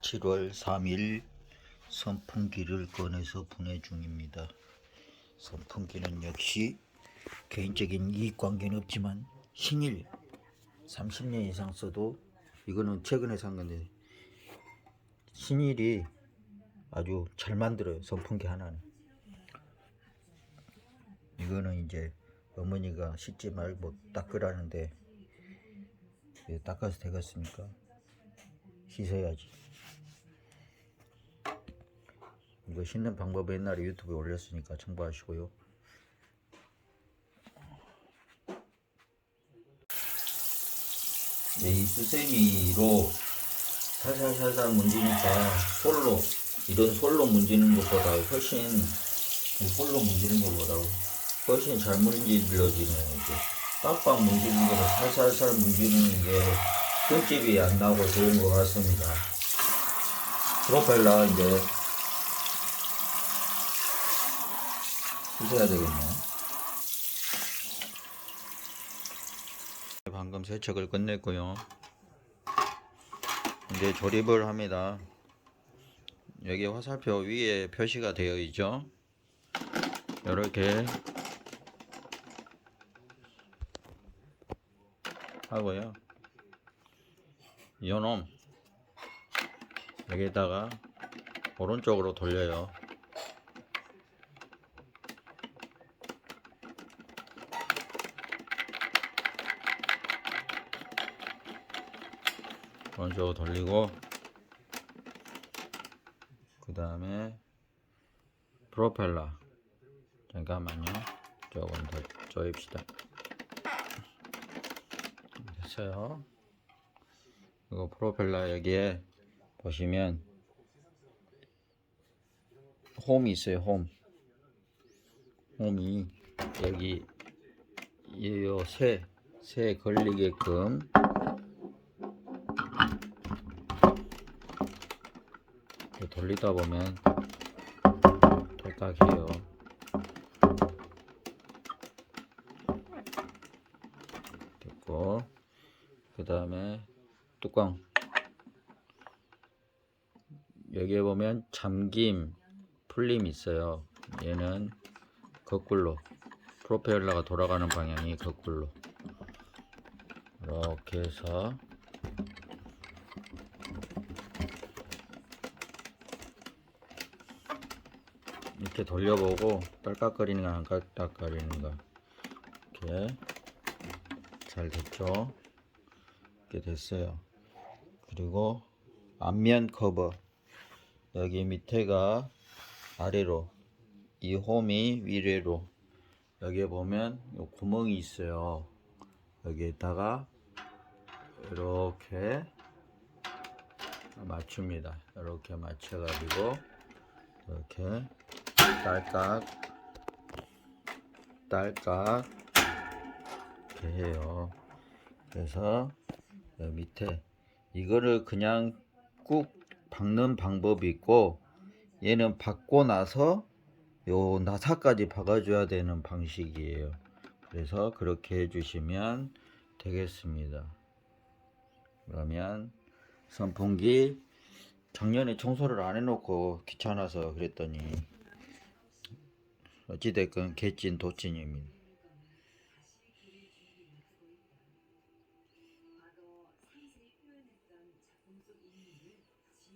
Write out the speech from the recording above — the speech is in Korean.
7월 3일 선풍기를 꺼내서 분해 중입니다. 선풍기는 역시 개인적인 이익관계는 없지만 신일 30년 이상 써도, 이거는 최근에 산 건데 신일이 아주 잘 만들어요. 선풍기 하나는. 이거는 이제 어머니가 씻지 말고 닦으라는데, 닦아서 되겠습니까? 씻어야지. 이거 씻는 방법 옛날에 유튜브에 올렸으니까 참고하시고요. 이 수세미로 살살살살 문지니까 이런 솔로 문지는 것보다 훨씬 잘 문질러지네요. 이게 빡빡 문지는 거보다 살살살 문지는 게 흠집이 안 나고 좋은 것 같습니다. 프로펠러 이제 씻어야 되겠네요. 방금 세척을 끝냈고요. 이제 조립을 합니다. 여기 화살표 위에 표시가 되어 있죠. 이렇게 하고요. 요놈 여기다가 오른쪽으로 돌려요. 오른쪽으로 돌리고, 그 다음에 프로펠러 잠깐만요. 조금 더 조입시다. 됐어요. 이거 프로펠러 여기에 보시면 홈이 있어요. 홈이 여기 새 걸리게끔 돌리다 보면 돌딱해요. 됐고, 그 다음에 뚜껑 여기에 보면 잠김 풀림 있어요. 얘는 거꾸로, 프로펠러가 돌아가는 방향이 거꾸로 이렇게 해서 이렇게 돌려보고 딸깍거리는가 안 딸깍거리는가. 이렇게 잘 됐죠. 이렇게 됐어요. 그리고 앞면 커버, 여기 밑에가 아래로, 이 홈이 위로, 여기에 보면 요 구멍이 있어요. 여기에다가 이렇게 맞춥니다. 이렇게 맞춰가지고 이렇게 딸깍 이렇게 해요. 그래서 여기 밑에 이거를 그냥 꾹 박는 방법이 있고, 얘는 박고 나서 요 나사까지 박아줘야 되는 방식이에요. 그래서 그렇게 해주시면 되겠습니다. 그러면 선풍기 작년에 청소를 안 해놓고 귀찮아서 그랬더니 어찌됐건 개찐 도찐입니다.